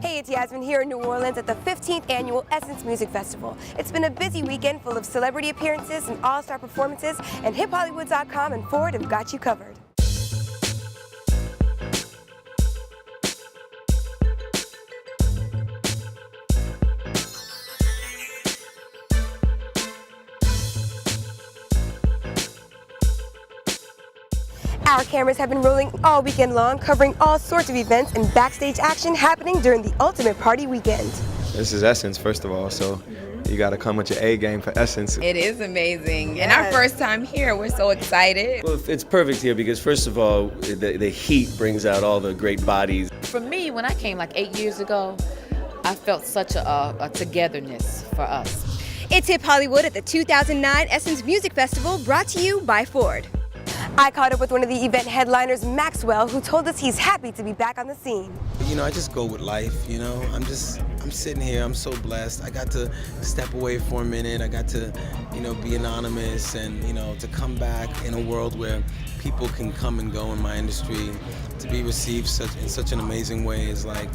Hey, it's Jazmine here in New Orleans at the 15th Annual Essence Music Festival. It's been a busy weekend full of celebrity appearances and all-star performances, and HipHollywood.com and Ford have got you covered. Our cameras have been rolling all weekend long, covering all sorts of events and backstage action happening during the ultimate party weekend. This is Essence, first of all, so you got to come with your A game for Essence. It is amazing. And our first time here, we're so excited. Well, it's perfect here because, first of all, the heat brings out all the great bodies. For me, when I came like 8 years ago, I felt such a togetherness for us. It's Hip Hollywood at the 2009 Essence Music Festival, brought to you by Ford. I caught up with one of the event headliners, Maxwell, who told us he's happy to be back on the scene. You know, I just go with life, you know. I'm sitting here, I'm so blessed. I got to step away for a minute. I got to, be anonymous and, to come back in a world where people can come and go in my industry. To be received in such an amazing way is like,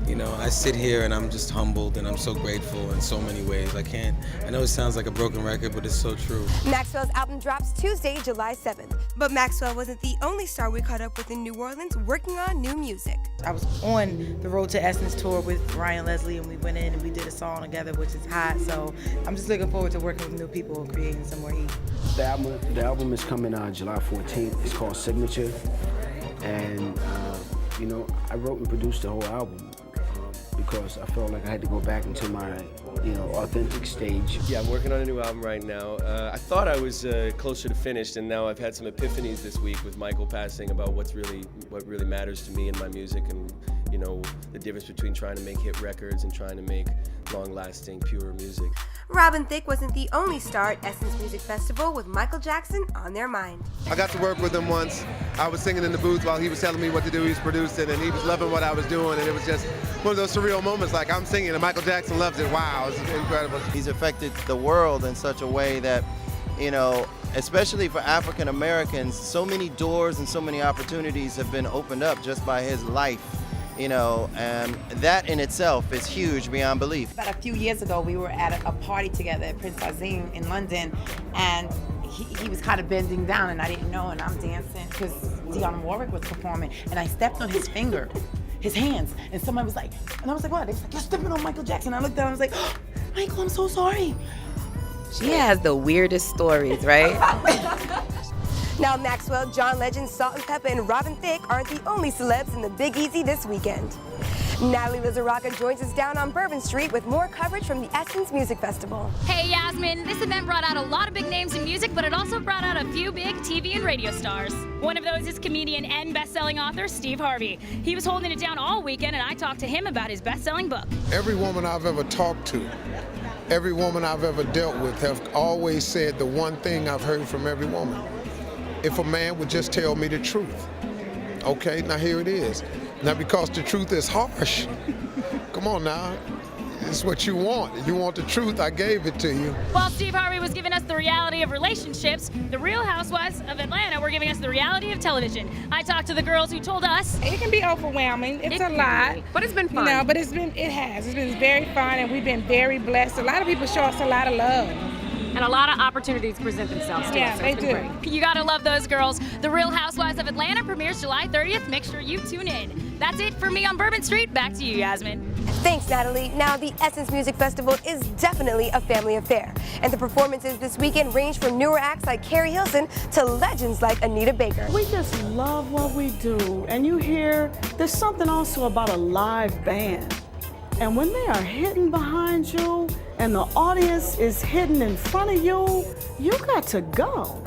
I sit here and I'm just humbled and I'm so grateful in so many ways. I know it sounds like a broken record, but it's so true. Maxwell's album drops Tuesday, July 7th. But Maxwell wasn't the only star we caught up with in New Orleans working on new music. I was on the Road to Essence tour with Ryan Leslie, and we went in and we did a song together, which is hot. So I'm just looking forward to working with new people and creating some more heat. The album is coming July 14th. It's called Signature. And, I wrote and produced the whole album. Because I felt like I had to go back into my, authentic stage. Yeah, I'm working on a new album right now. I thought I was closer to finished, and now I've had some epiphanies this week with Michael passing about what really matters to me in my music, and the difference between trying to make hit records and trying to make long-lasting, pure music. Rob and Thicke wasn't the only star at Essence Music Festival with Michael Jackson on their mind. I got to work with him once. I was singing in the booth while he was telling me what to do. He's producing, and he was loving what I was doing, and it was just one of those surreal moments, like I'm singing and Michael Jackson loves it. Wow, it's incredible. He's affected the world in such a way that, especially for African Americans, so many doors and so many opportunities have been opened up just by his life. And that in itself is huge beyond belief. About a few years ago, we were at a party together at Prince Azim in London, and he was kind of bending down, and I didn't know, and I'm dancing because Warwick was performing, and I stepped on his finger, his hands, and somebody was like, and I was like, what? They was like, you're stepping on Michael Jackson. I looked down, I was like, oh, Michael, I'm so sorry. She has the weirdest stories, right? Now Maxwell, John Legend, Salt and Pepper, and Robin Thicke aren't the only celebs in the Big Easy this weekend. Natalie Lizaraca joins us down on Bourbon Street with more coverage from the Essence Music Festival. Hey Jazmine, this event brought out a lot of big names in music, but it also brought out a few big TV and radio stars. One of those is comedian and best-selling author Steve Harvey. He was holding it down all weekend, and I talked to him about his best-selling book. Every woman I've ever talked to, every woman I've ever dealt with have always said the one thing I've heard from every woman. If a man would just tell me the truth. Okay, now here it is. Now because the truth is harsh, come on now, it's what you want. You want the truth, I gave it to you. While Steve Harvey was giving us the reality of relationships, the Real Housewives of Atlanta were giving us the reality of television. I talked to the girls who told us it can be overwhelming. It's a lot. But it's been fun. But it's been very fun, and we've been very blessed. A lot of people show us a lot of love. And a lot of opportunities present themselves to us. Yeah, they do. Great. You gotta love those girls. The Real Housewives of Atlanta premieres July 30th. Make sure you tune in. That's it for me on Bourbon Street. Back to you, Jazmine. Thanks, Natalie. Now, the Essence Music Festival is definitely a family affair. And the performances this weekend range from newer acts like Carrie Hilson to legends like Anita Baker. We just love what we do. And you hear, there's something also about a live band. And when they are hidden behind you and the audience is hidden in front of you, you got to go.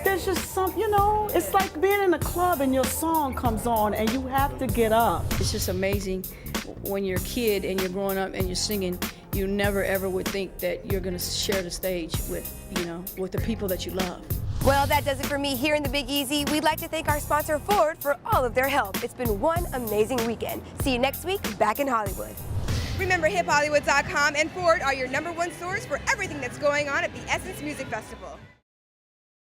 There's just some, it's like being in a club and your song comes on and you have to get up. It's just amazing when you're a kid and you're growing up and you're singing, you never ever would think that you're gonna share the stage with, with the people that you love. Well, that does it for me here in the Big Easy. We'd like to thank our sponsor, Ford, for all of their help. It's been one amazing weekend. See you next week back in Hollywood. Remember, HipHollywood.com and Ford are your #1 source for everything that's going on at the Essence Music Festival.